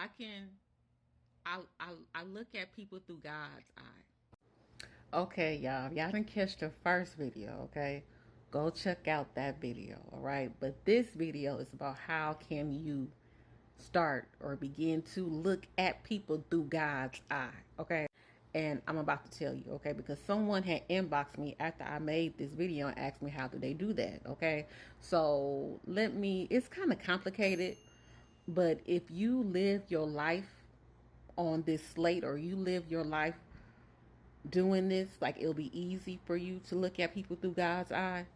I can I look at people through God's eye. Okay, y'all. If y'all didn't catch the first video, okay, go check out that video, all right? But this video is about how can you start or begin to look at people through God's eye, okay? And I'm about to tell you, okay, because someone had inboxed me after I made this video and asked me how do they do that, okay? So it's kind of complicated, but if you live your life on this slate or you live your life doing this, like it'll be easy for you to look at people through God's eye.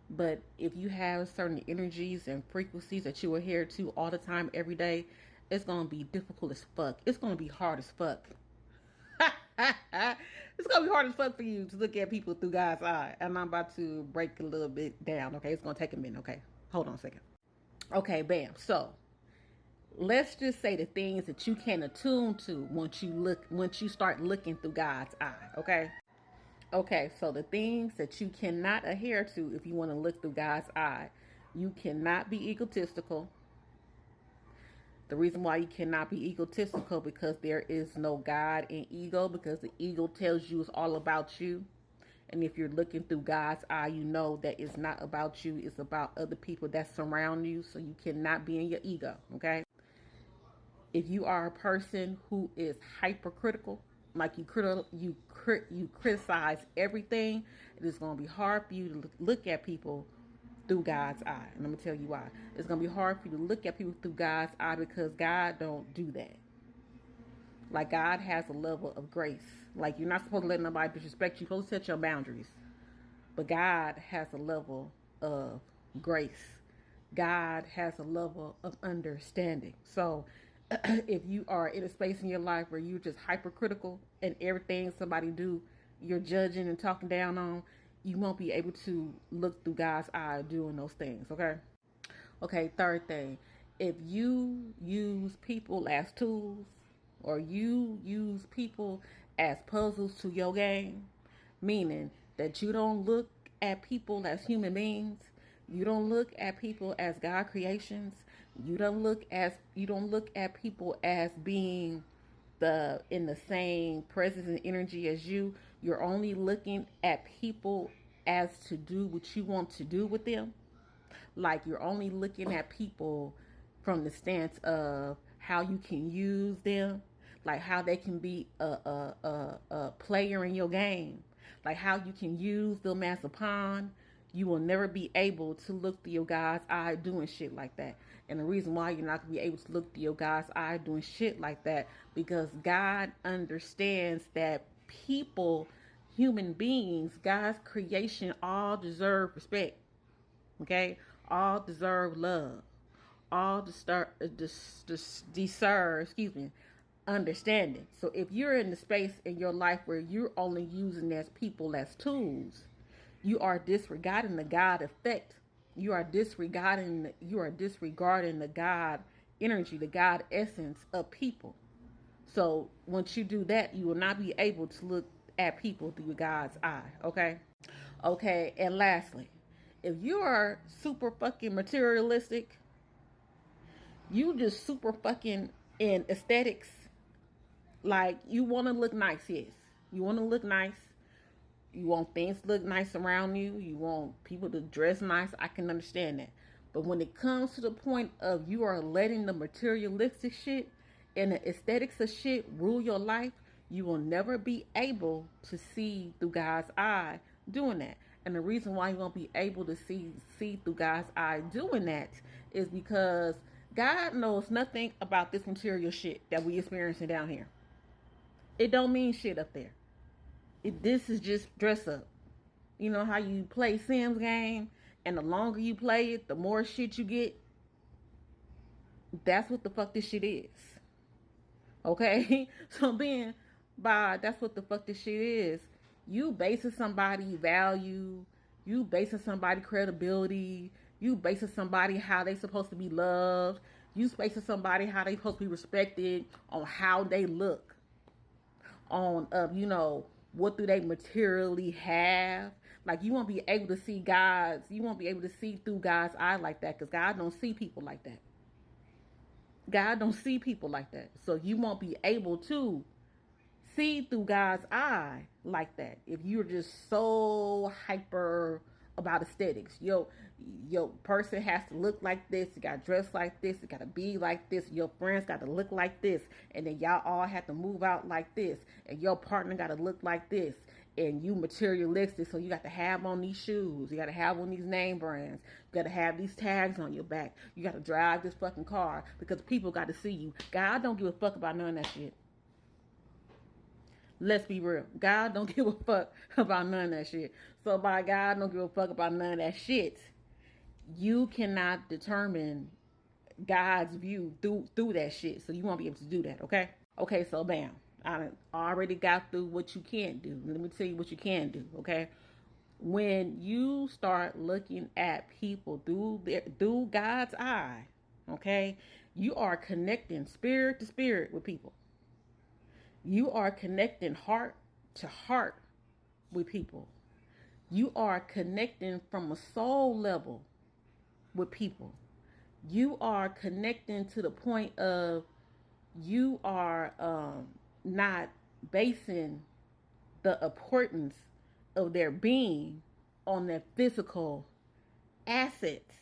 But if you have certain energies and frequencies that you adhere to all the time, every day, it's gonna be difficult as fuck. It's gonna be hard as fuck. It's gonna be hard as fuck for you to look at people through God's eye. And I'm about to break a little bit down. Okay, it's gonna take a minute. Okay, hold on a second. Okay, bam. So let's just say the things that you can attune to once you start looking through God's eye. Okay, so the things that you cannot adhere to if you want to look through God's eye, you cannot be egotistical. The reason why you cannot be egotistical because there is no God in ego, because the ego tells you it's all about you. And if you're looking through God's eye, you know that it's not about you, it's about other people that surround you. So you cannot be in your ego, okay? If you are a person who is hypercritical, like you criticize everything, it is going to be hard for you to look at people through God's eye. And I'm going to tell you why. It's going to be hard for you to look at people through God's eye because God don't do that. Like God has a level of grace. Like you're not supposed to let nobody disrespect you. You're supposed to set your boundaries. But God has a level of grace. God has a level of understanding. So if you are in a space in your life where you're just hypercritical and everything somebody do, you're judging and talking down on, you won't be able to look through God's eye doing those things, okay? Okay, third thing, if you use people as tools or you use people as puzzles to your game, meaning that you don't look at people as human beings, you don't look at people as God creations, you don't look at people as being in the same presence and energy as you. You're only looking at people as to do what you want to do with them. Like you're only looking at people from the stance of how you can use them, like how they can be a player in your game, like how you can use them as a pawn. You will never be able to look through your God's eye doing shit like that. And the reason why you're not going to be able to look through your God's eye doing shit like that, because God understands that people, human beings, God's creation, all deserve respect. Okay? All deserve love. All deserve, understanding. So if you're in the space in your life where you're only using as people as tools, you are disregarding the God effect. You are disregarding the God energy, the God essence of people. So once you do that, you will not be able to look at people through God's eye. Okay? Okay, and lastly, if you are super fucking materialistic, you just super fucking in aesthetics, like you want to look nice, yes. You want to look nice. You want things to look nice around you. You want people to dress nice. I can understand that. But when it comes to the point of you are letting the materialistic shit and the aesthetics of shit rule your life, you will never be able to see through God's eye doing that. And the reason why you won't be able to see through God's eye doing that is because God knows nothing about this material shit that we experiencing down here. It don't mean shit up there. This is just dress up. You know how you play Sims game, and the longer you play it, the more shit you get. That's what the fuck this shit is. Okay? So being by that's what the fuck this shit is. You basing somebody value, you basing somebody credibility, you basing somebody how they supposed to be loved, you basing somebody how they supposed to be respected on how they look, on what do they materially have. Like you won't be able to see you won't be able to see through God's eye like that, because God don't see people like that. God don't see people like that. So you won't be able to see through God's eye like that if you're just so hyper about aesthetics. Your person has to look like this, you gotta dress like this, you gotta be like this, your friends gotta look like this, and then y'all all have to move out like this, and your partner gotta look like this, and you materialistic, so you got to have on these shoes, you got to have on these name brands, you got to have these tags on your back, you got to drive this fucking car because people got to see you. God don't give a fuck about none of that shit. Let's be real. God don't give a fuck about none of that shit. So by God don't give a fuck about none of that shit, you cannot determine God's view through that shit. So you won't be able to do that, okay? Okay, so bam. I already got through what you can't do. Let me tell you what you can do, okay? When you start looking at people through God's eye, okay, you are connecting spirit to spirit with people. You are connecting heart to heart with people. You are connecting from a soul level with people. You are connecting to the point of you are not basing the importance of their being on their physical assets.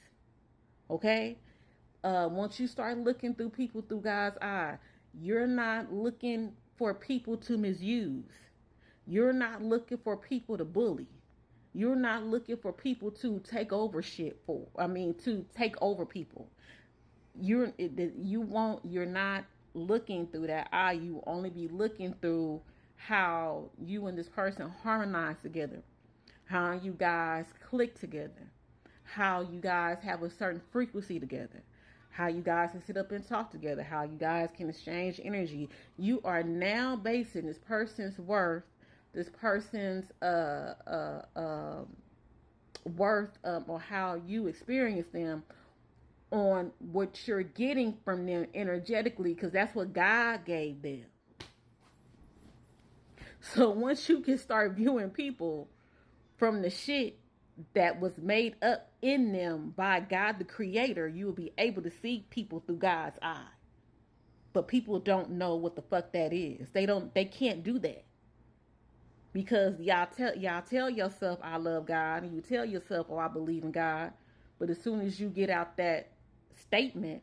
Okay? Once you start looking through people through God's eye, you're not looking for people to misuse. You're not looking for people to bully. You're not looking for people to take over shit for. To take over people. You're not looking through that eye. You will only be looking through how you and this person harmonize together, how you guys click together, how you guys have a certain frequency together, how you guys can sit up and talk together, how you guys can exchange energy. You are now basing this person's worth, this person's worth, or how you experience them on what you're getting from them energetically, because that's what God gave them. So once you can start viewing people from the shit that was made up in them by God the Creator, you will be able to see people through God's eye. But people don't know what the fuck that is. They can't do that. Because y'all tell yourself I love God, and you tell yourself, oh, I believe in God. But as soon as you get out that statement,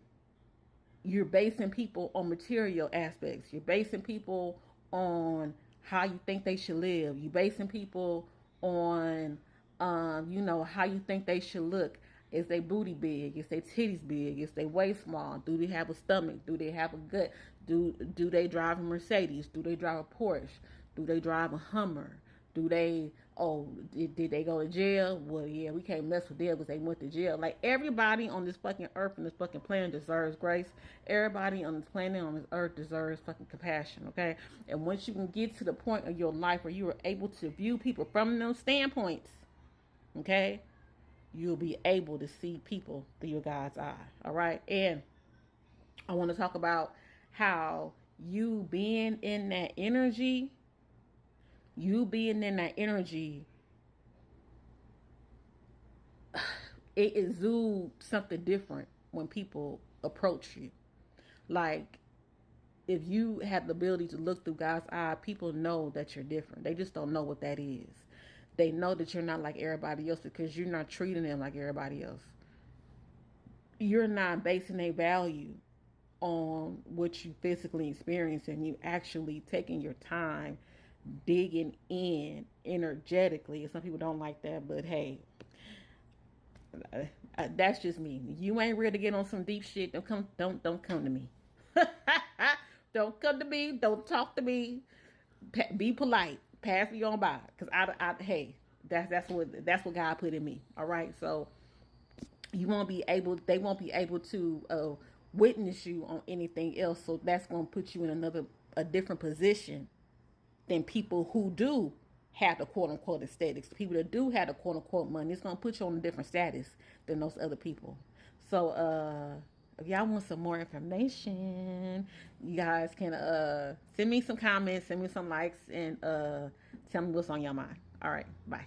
you're basing people on material aspects. You're basing people on how you think they should live. You're basing people on how you think they should look. Is they booty big? Is they titties big? Is they waist small? Do they have a stomach? Do they have a gut? Do they drive a Mercedes? Do they drive a Porsche? Do they drive a Hummer? Do they, did they go to jail? Well, yeah, we can't mess with them because they went to jail. Like, everybody on this fucking earth and this fucking planet deserves grace. Everybody on this planet, on this earth, deserves fucking compassion, okay? And once you can get to the point of your life where you are able to view people from those standpoints, okay, you'll be able to see people through your God's eye, all right? And I want to talk about how you being in that energy, it exudes something different when people approach you. Like, if you have the ability to look through God's eye, people know that you're different. They just don't know what that is. They know that you're not like everybody else because you're not treating them like everybody else. You're not basing a value on what you physically experience, and you actually taking your time digging in energetically. And some people don't like that, but hey, that's just me. You ain't ready to get on some deep shit, don't come to me. Don't come to me. Don't talk to me. Be polite. Pass me on by, because hey, that's what God put in me. All right, so they won't be able to witness you on anything else. So that's gonna put you in a different position than people who do have the quote unquote aesthetics. People that do have the quote unquote money, it's gonna put you on a different status than those other people. So if y'all want some more information, you guys can send me some comments, send me some likes, and tell me what's on your mind. All right, bye.